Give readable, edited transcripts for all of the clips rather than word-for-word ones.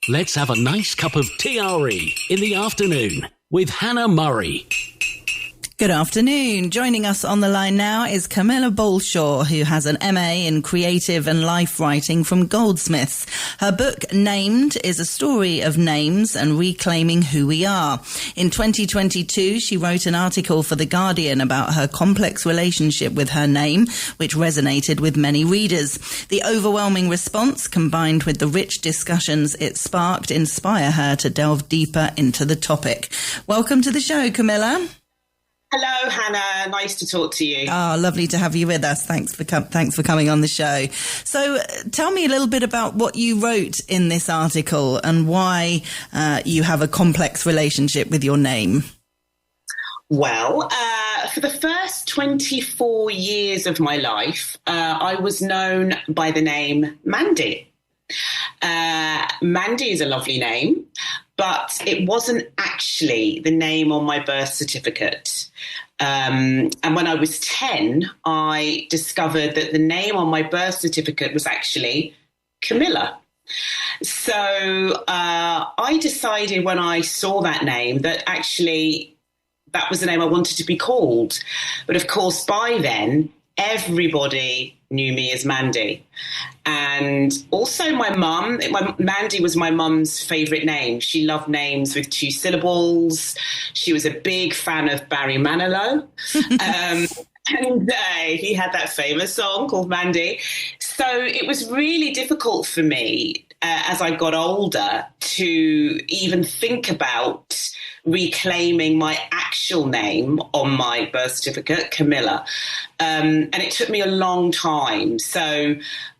Let's have a nice cup of TRE in the afternoon with Hannah Murray. Good afternoon. Joining us on the line now is Camilla Balshaw, who has an MA in Creative and Life Writing from Goldsmiths. Her book, Named, is a story of names and reclaiming who we are. In 2022, she wrote an article for The Guardian about her complex relationship with her name, which resonated with many readers. The overwhelming response, combined with the rich discussions it sparked, inspire her to delve deeper into the topic. Welcome to the show, Camilla. Hello, Hannah. Nice to talk to you. Oh, lovely to have you with us. Thanks for coming on the show. So tell me a little bit about what you wrote in this article and why you have a complex relationship with your name. Well, for the first 24 years of my life, I was known by the name Mandy. Mandy is a lovely name, but it wasn't actually the name on my birth certificate. And when I was 10, I discovered that the name on my birth certificate was actually Camilla. So I decided when I saw that name that actually that was the name I wanted to be called. But of course, by then, everybody knew me as Mandy. And also my mum, Mandy was my mum's favourite name. She loved names with 2 syllables. She was a big fan of Barry Manilow. And he had that famous song called Mandy. So it was really difficult for me as I got older to even think about reclaiming my actual name on my birth certificate, Camilla. And it took me a long time. So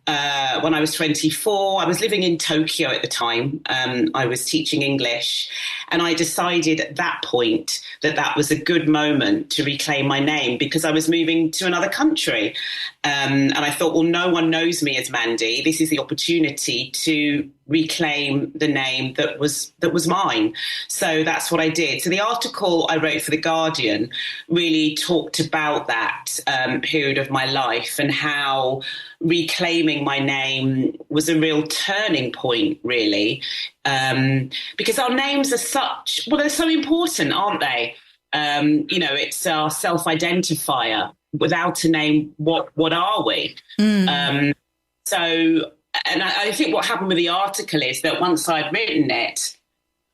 when I was 24, I was living in Tokyo at the time. I was teaching English, and I decided at that point that was a good moment to reclaim my name because I was moving to another country. And I thought, well, no one knows me as Mandy. This is the opportunity to reclaim the name that was mine. So that's what I did. So the article I wrote for The Guardian really talked about that period of my life and how reclaiming my name was a real turning point, really, because our names are they're so important, aren't they? It's our self-identifier. Without a name, what are we? And I think what happened with the article is that once I'd written it,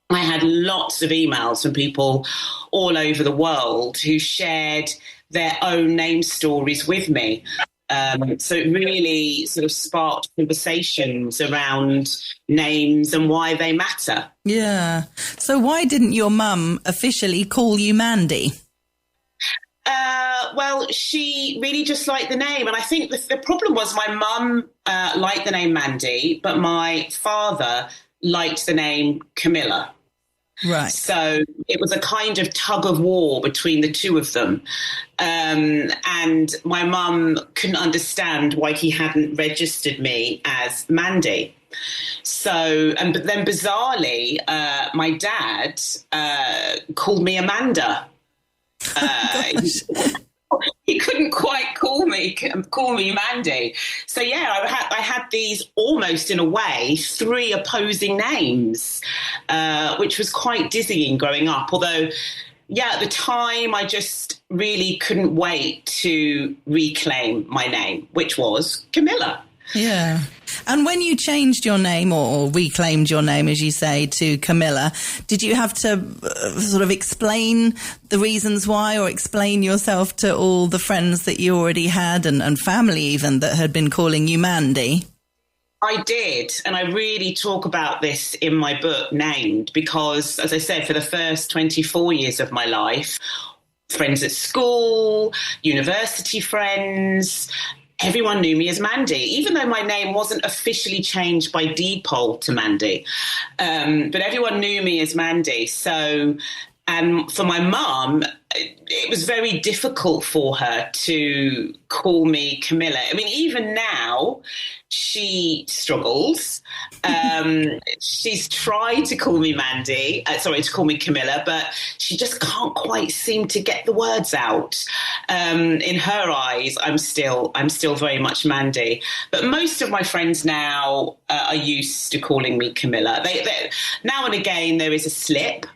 I had lots of emails from people all over the world who shared their own name stories with me. So it really sort of sparked conversations around names and why they matter. Yeah. So why didn't your mum officially call you Mandy? Well, she really just liked the name. And I think the problem was my mum liked the name Mandy, but my father liked the name Camilla. Right. So it was a kind of tug of war between the two of them. And my mum couldn't understand why he hadn't registered me as Mandy. So, but then bizarrely, my dad called me Amanda. He couldn't quite call me Mandy. So yeah, I had these almost in a way 3 opposing names, which was quite dizzying growing up. Although, yeah, at the time I just really couldn't wait to reclaim my name, which was Camilla. Yeah. And when you changed your name or reclaimed your name, as you say, to Camilla, did you have to sort of explain the reasons why or explain yourself to all the friends that you already had and family even that had been calling you Mandy? I did. And I really talk about this in my book, Named, because, as I said, for the first 24 years of my life, friends at school, university friends, everyone knew me as Mandy, even though my name wasn't officially changed by deed poll to Mandy. But everyone knew me as Mandy. So, and for my mum, it was very difficult for her to call me Camilla. I mean, even now, she struggles. She's tried to call me to call me Camilla, but she just can't quite seem to get the words out. In her eyes, I'm still very much Mandy. But most of my friends now are used to calling me Camilla. They now and again there is a slip.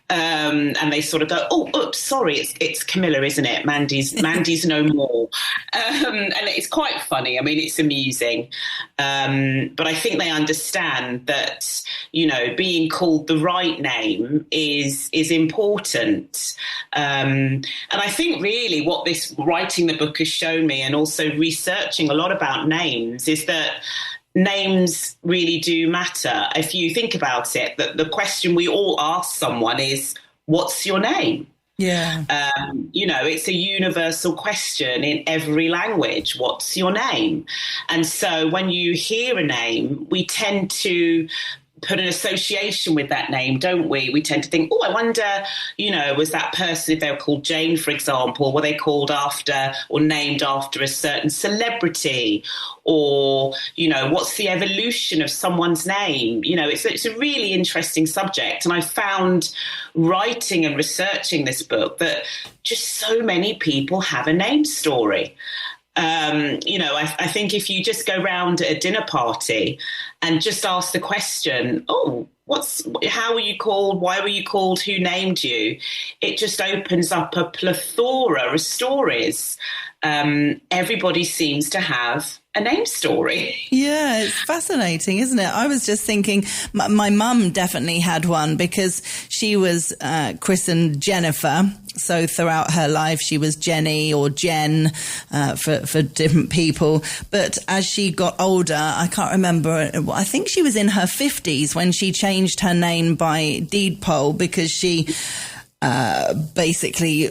And they sort of go, oh, oops, sorry, it's Camilla, isn't it? Mandy's no more. And it's quite funny. I mean, it's amusing. But I think they understand that, being called the right name is important. And I think really what this writing the book has shown me, and also researching a lot about names, is that names really do matter. If you think about it, the question we all ask someone is, what's your name? Yeah. It's a universal question in every language. What's your name? And so when you hear a name, we tend to put an association with that name, don't we? We tend to think, oh, I wonder, was that person, if they were called Jane, for example, were they called after or named after a certain celebrity? Or, what's the evolution of someone's name? It's a really interesting subject. And I found writing and researching this book that just so many people have a name story. I think if you just go round at a dinner party and just ask the question, oh, how were you called? Why were you called? Who named you? It just opens up a plethora of stories. Everybody seems to have a name story. Yeah, it's fascinating, isn't it? I was just thinking my mum definitely had one because she was christened Jennifer. So throughout her life, she was Jenny or Jen for different people. But as she got older, I can't remember, I think she was in her 50s when she changed her name by deed poll because she basically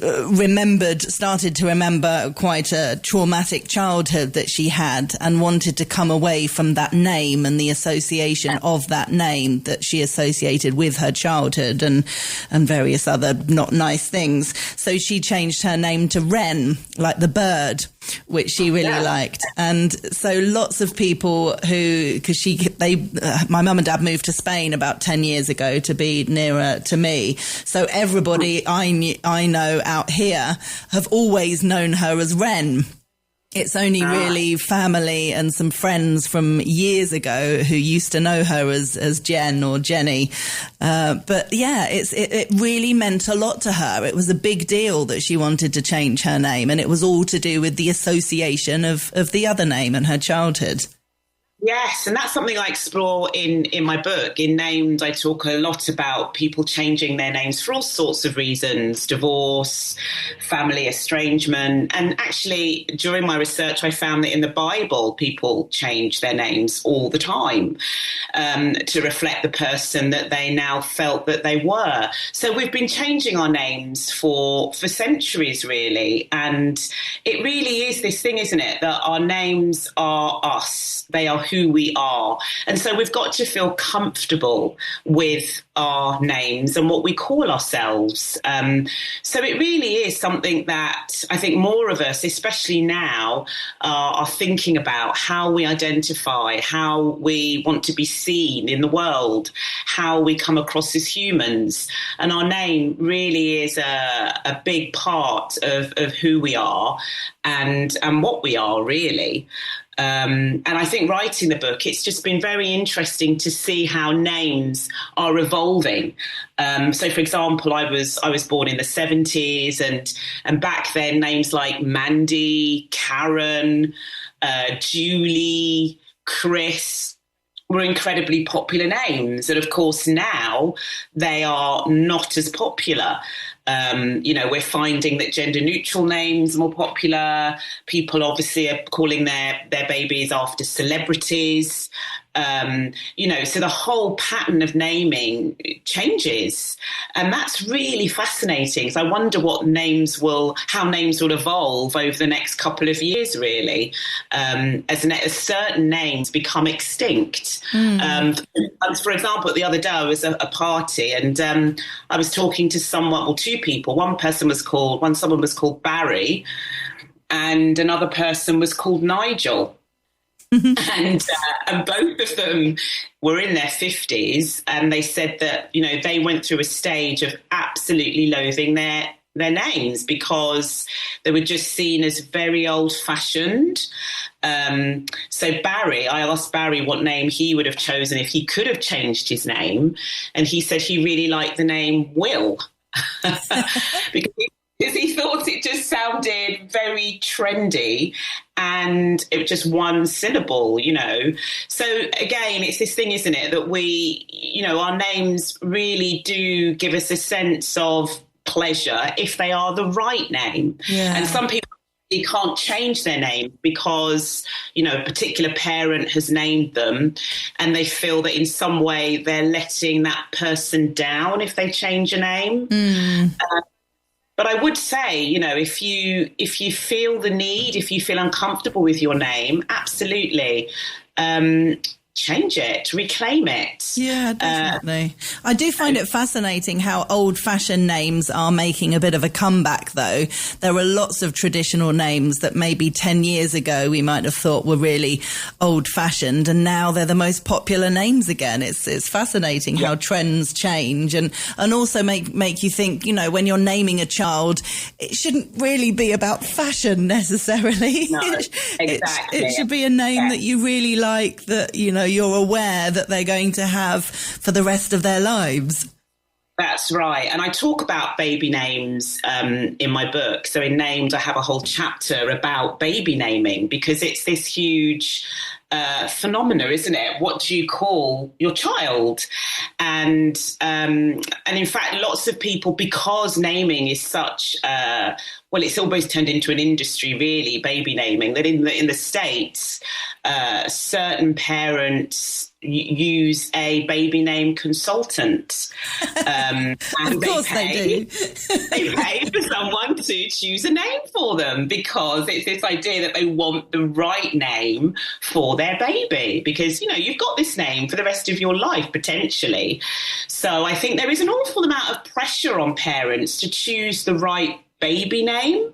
started to remember quite a traumatic childhood that she had and wanted to come away from that name and the association of that name that she associated with her childhood and various other not nice things. So she changed her name to Wren, like the bird, which she really liked. And so lots of people my mum and dad moved to Spain about 10 years ago to be nearer to me. So everybody I know out here have always known her as Wren. It's only really family and some friends from years ago who used to know her as Jen or Jenny. But yeah, it really meant a lot to her. It was a big deal that she wanted to change her name, and it was all to do with the association of the other name and her childhood. Yes, and that's something I explore in my book. In Named, I talk a lot about people changing their names for all sorts of reasons, divorce, family estrangement. And actually, during my research, I found that in the Bible, people change their names all the time to reflect the person that they now felt that they were. So we've been changing our names for centuries, really. And it really is this thing, isn't it, that our names are us. They are who we are. And so we've got to feel comfortable with our names and what we call ourselves. So it really is something that I think more of us, especially now, are thinking about how we identify, how we want to be seen in the world, how we come across as humans. And our name really is a big part of who we are and what we are, really. And I think writing the book, it's just been very interesting to see how names are evolving. So, for example, I was born in the 70s, and back then names like Mandy, Karen, Julie, Chris were incredibly popular names. And of course, now they are not as popular. We're finding that gender neutral names are more popular. People obviously are calling their babies after celebrities. So the whole pattern of naming changes. And that's really fascinating. So I wonder how names will evolve over the next couple of years, really, as certain names become extinct. For example, the other day I was at a party and I was talking to two people. Someone was called Barry, and another person was called Nigel. And both of them were in their 50s, and they said that, you know, they went through a stage of absolutely loathing their names because they were just seen as very old-fashioned. So Barry, I asked Barry what name he would have chosen if he could have changed his name, and he said he really liked the name Will because he thought it just sounded very trendy and it was just one syllable, you know. So again, it's this thing, isn't it, that we, you know, our names really do give us a sense of pleasure if they are the right name. Yeah. And some people can't change their name because, you know, a particular parent has named them and they feel that in some way they're letting that person down if they change a name. But I would say, you know, if you feel the need, if you feel uncomfortable with your name, absolutely. Change it, reclaim it. Yeah, definitely. I do find it fascinating how old-fashioned names are making a bit of a comeback, though. There are lots of traditional names that maybe 10 years ago we might have thought were really old-fashioned, and now they're the most popular names again. It's fascinating how trends change and also make you think, you know, when you're naming a child, it shouldn't really be about fashion necessarily. No, exactly. It should be a name that you really like, that, you know, you're aware that they're going to have for the rest of their lives. That's right. And I talk about baby names in my book. So in Named, I have a whole chapter about baby naming because it's this huge phenomena, isn't it? What do you call your child? And in fact, lots of people, because naming is such well, it's almost turned into an industry, really, baby naming, that in the States, certain parents use a baby name consultant. And of course they do. They pay for someone to choose a name for them because it's this idea that they want the right name for their baby because, you know, you've got this name for the rest of your life, potentially. So I think there is an awful amount of pressure on parents to choose the right baby name.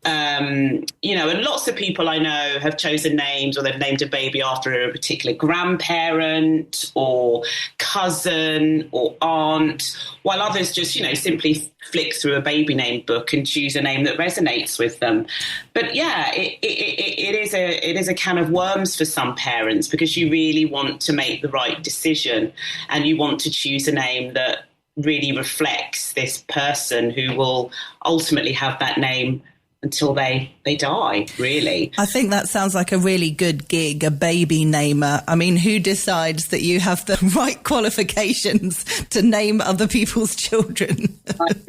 You know, and lots of people I know have chosen names or they've named a baby after a particular grandparent or cousin or aunt, while others just, you know, simply flick through a baby name book and choose a name that resonates with them. But yeah, it is a can of worms for some parents because you really want to make the right decision and you want to choose a name that really reflects this person who will ultimately have that name until they die, really. I think that sounds like a really good gig, a baby namer. I mean, who decides that you have the right qualifications to name other people's children?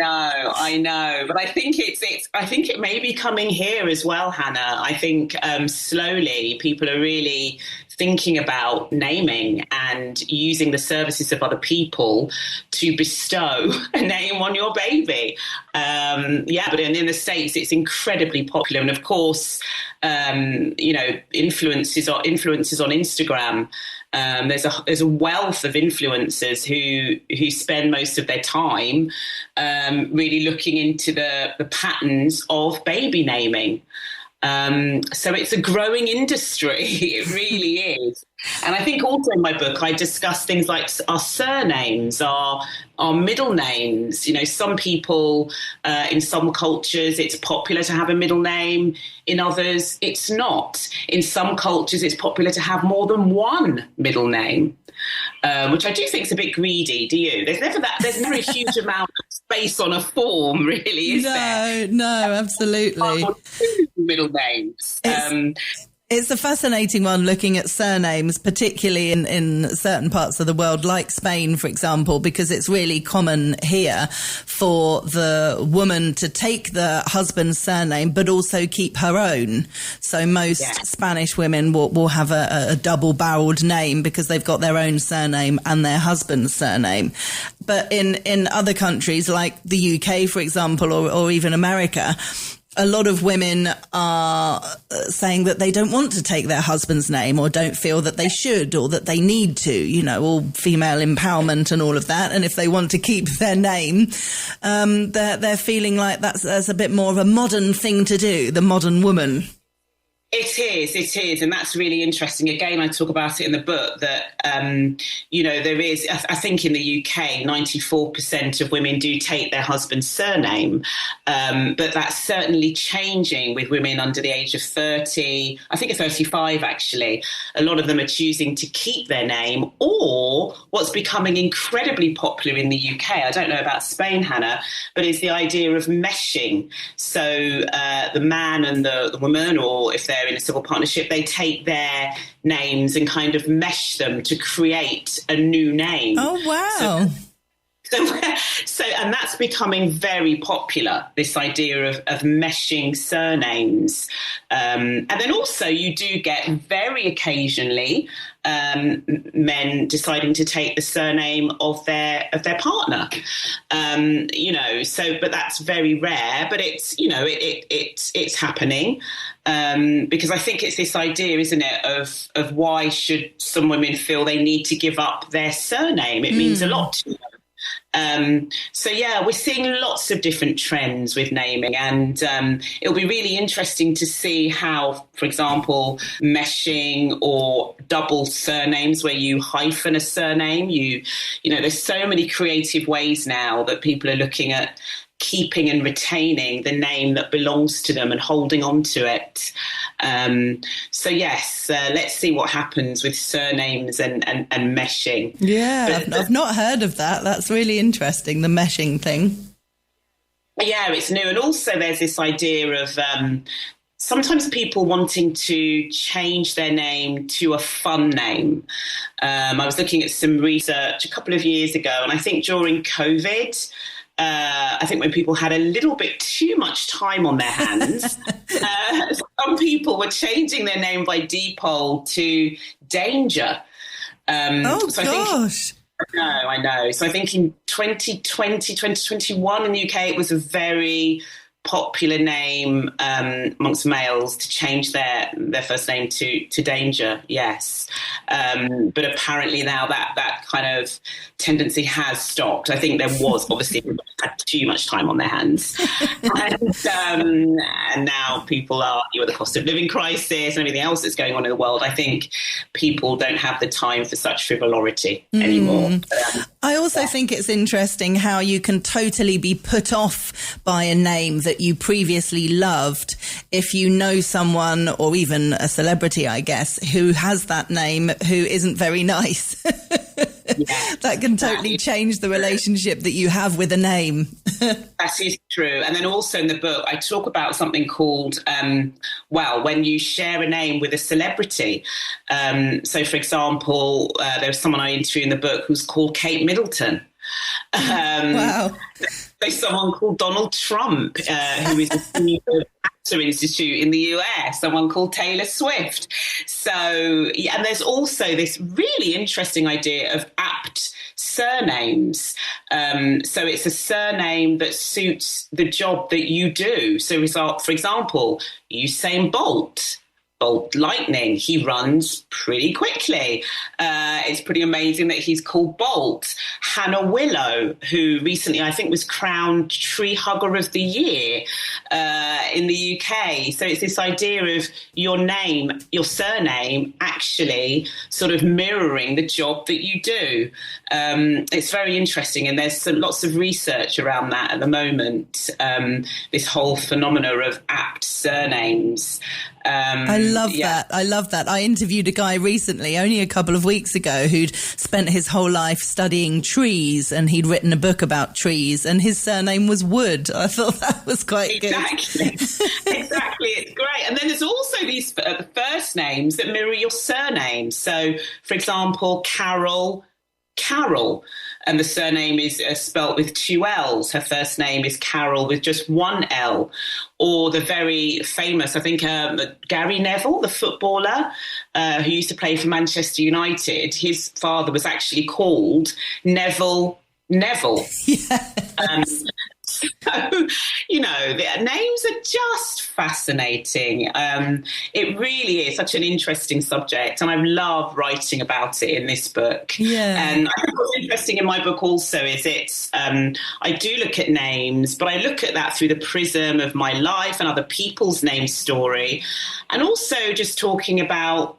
I know. But I think I think it may be coming here as well, Hannah. I think slowly people are really thinking about naming and using the services of other people to bestow a name on your baby. But in the States, it's incredibly popular. And of course, you know, influencers on Instagram. There's a wealth of influencers who spend most of their time really looking into the patterns of baby naming. So it's a growing industry. It really is. And I think also in my book, I discuss things like our surnames, our middle names. You know, some people, in some cultures, it's popular to have a middle name. In others, it's not. In some cultures, it's popular to have more than one middle name. Which I do think is a bit greedy. Do you? There's never a huge amount of space on a form, really, is there? No, absolutely. Middle names. It's a fascinating one looking at surnames, particularly in certain parts of the world, like Spain, for example, because it's really common here for the woman to take the husband's surname, but also keep her own. So most Spanish women will have a double-barreled name because they've got their own surname and their husband's surname. But in other countries like the UK, for example, or even America, a lot of women are saying that they don't want to take their husband's name or don't feel that they should or that they need to, you know, all female empowerment and all of that. And if they want to keep their name, they're feeling like that's a bit more of a modern thing to do, the modern woman. It is. And that's really interesting. Again, I talk about it in the book that, you know, there is, I think in the UK, 94% of women do take their husband's surname. But that's certainly changing with women under the age of 30, I think 35, actually. A lot of them are choosing to keep their name, or what's becoming incredibly popular in the UK, I don't know about Spain, Hannah, but is the idea of meshing. So the man and the woman, or if they're in a civil partnership, they take their names and kind of mesh them to create a new name. Oh, wow. So and that's becoming very popular, this idea of meshing surnames. And then also you do get very occasionally men deciding to take the surname of their partner. You know, so, but that's very rare, but it's, you know, it's happening. Because I think it's this idea, isn't it, of why should some women feel they need to give up their surname? It means a lot to them. So, yeah, we're seeing lots of different trends with naming, and it'll be really interesting to see how, for example, meshing or double surnames where you hyphen a surname, you know, there's so many creative ways now that people are looking at keeping and retaining the name that belongs to them and holding on to it. So yes, let's see what happens with surnames and meshing. Yeah, I've not heard of that. That's really interesting, the meshing thing. Yeah, it's new. And also there's this idea of sometimes people wanting to change their name to a fun name. I was looking at some research a couple of years ago, and I think during COVID, I think when people had a little bit too much time on their hands, some people were changing their name by default to Danger. So gosh. I know. So I think in 2020, 2021 in the UK, it was a very popular name amongst males to change their first name to Danger, yes. But apparently now that kind of tendency has stopped. I think there was obviously had too much time on their hands. And now people are, with the cost of living crisis and everything else that's going on in the world, I think people don't have the time for such frivolity anymore. I also think it's interesting how you can totally be put off by a name that you previously loved if you know someone, or even a celebrity, I guess, who has that name who isn't very nice. Yeah, that can totally change the relationship that you have with a name. That is true. And then also in the book, I talk about something called, when you share a name with a celebrity. So, for example, there was someone I interviewed in the book who's called Kate Middleton. Wow. There's someone called Donald Trump, who is a senior Actor Institute in the US, someone called Taylor Swift. So, yeah, and there's also this really interesting idea of apt surnames. So it's a surname that suits the job that you do. So, for example, Usain Bolt Lightning, he runs pretty quickly. It's pretty amazing that he's called Bolt. Hannah Willow, who recently I think was crowned Tree Hugger of the Year in the UK. So it's this idea of your name, your surname, actually sort of mirroring the job that you do. It's very interesting, and there's lots of research around that at the moment, this whole phenomena of apt surnames. I love that. I love that. I interviewed a guy recently, only a couple of weeks ago, who'd spent his whole life studying trees, and he'd written a book about trees, and his surname was Wood. I thought that was quite good. Exactly. It's great. And then there's also these first names that mirror your surname. So, for example, Carol, and the surname is spelt with two L's. Her first name is Carol with just one L. Or the very famous, I think, Gary Neville, the footballer who used to play for Manchester United. His father was actually called Neville. Yes. The names are just fascinating. It really is such an interesting subject, and I love writing about it in this book. Yeah. And I think what's interesting in my book also is I do look at names, but I look at that through the prism of my life and other people's name story, and also just talking about,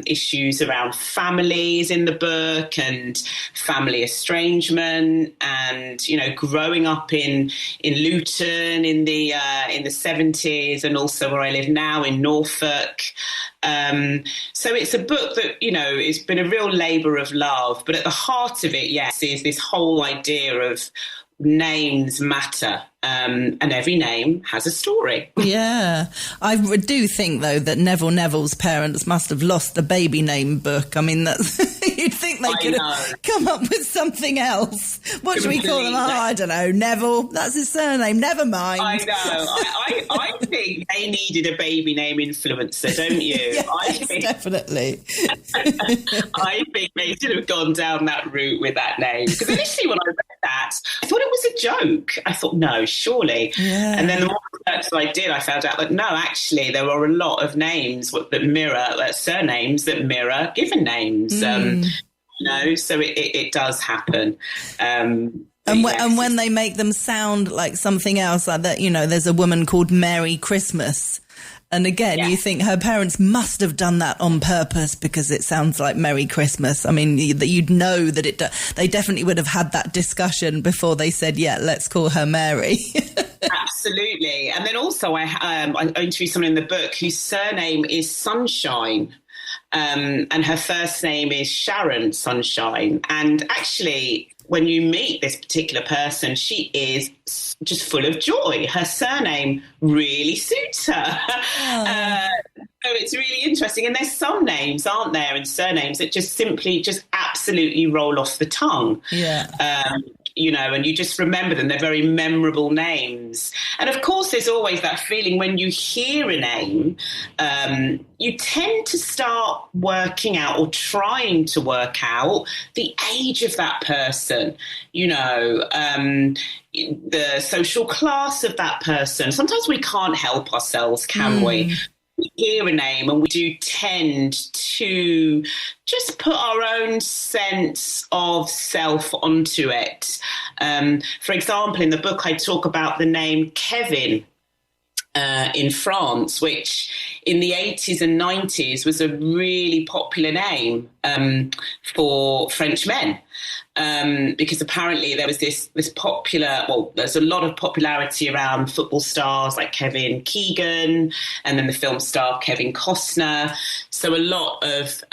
issues around families in the book and family estrangement, and growing up in Luton in the 70s, and also where I live now in Norfolk. So it's a book that, it's been a real labour of love, but at the heart of it, yes, is this whole idea of names matter, and every name has a story. Yeah. I do think, though, that Neville's parents must have lost the baby name book. I mean, that's you'd think they could have come up with something else. What should we call them? Oh, I don't know, Neville. That's his surname. Never mind. I know. I think they needed a baby name influencer, don't you? Yes, definitely. I think they should have gone down that route with that name. Because initially when I read that, I thought it was a joke. I thought, no, surely. Yeah. And then the more research I did, I found out that no, actually, there are a lot of names that mirror, surnames that mirror given names. So it does happen. And when they make them sound like something else, like that, there's a woman called Mary Christmas. And again, you think her parents must have done that on purpose because it sounds like Merry Christmas. I mean, you'd know that they definitely would have had that discussion before they said, let's call her Mary. Absolutely. And then also I interviewed someone in the book whose surname is Sunshine. And her first name is Sharon Sunshine. And actually, when you meet this particular person, she is just full of joy. Her surname really suits her. So it's really interesting. And there's some names, aren't there, and surnames that just absolutely roll off the tongue. Yeah. And you just remember them. They're very memorable names. And of course, there's always that feeling when you hear a name, you tend to start working out or trying to work out the age of that person, the social class of that person. Sometimes we can't help ourselves, can we? We hear a name and we do tend to just put our own sense of self onto it. For example, in the book, I talk about the name Kevin in France, which in the 80s and 90s was a really popular name for French men. Because apparently there was this there's a lot of popularity around football stars like Kevin Keegan, and then the film star Kevin Costner. So a lot of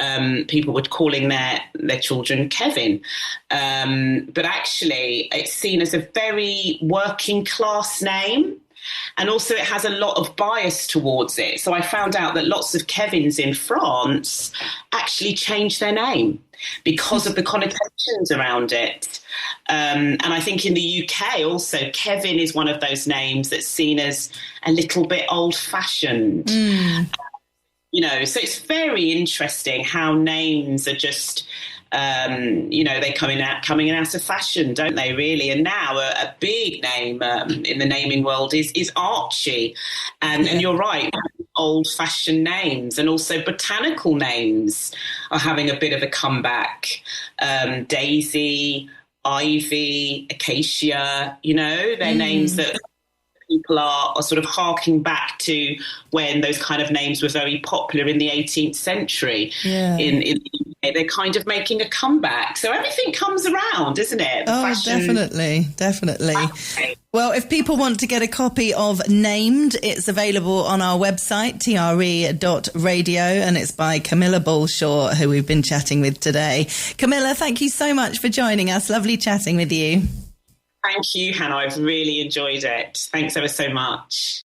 people were calling their children Kevin. But actually it's seen as a very working class name. And also it has a lot of bias towards it. So I found out that lots of Kevins in France actually changed their name because of the connotations around it. And I think in the UK also, Kevin is one of those names that's seen as a little bit old-fashioned. So it's very interesting how names are just... they're coming out of fashion, don't they, really? And now a big name in the naming world is Archie. And you're right, old-fashioned names and also botanical names are having a bit of a comeback. Daisy, ivy, acacia, they're names that people are sort of harking back to when those kind of names were very popular in the 18th century. They're kind of making a comeback. So everything comes around, isn't it? Fashion. Definitely. Okay. Well, if people want to get a copy of Named, it's available on our website, TRE.radio, and it's by Camilla Balshaw, who we've been chatting with today. Camilla, thank you so much for joining us. Lovely chatting with you. Thank you, Hannah. I've really enjoyed it. Thanks ever so much.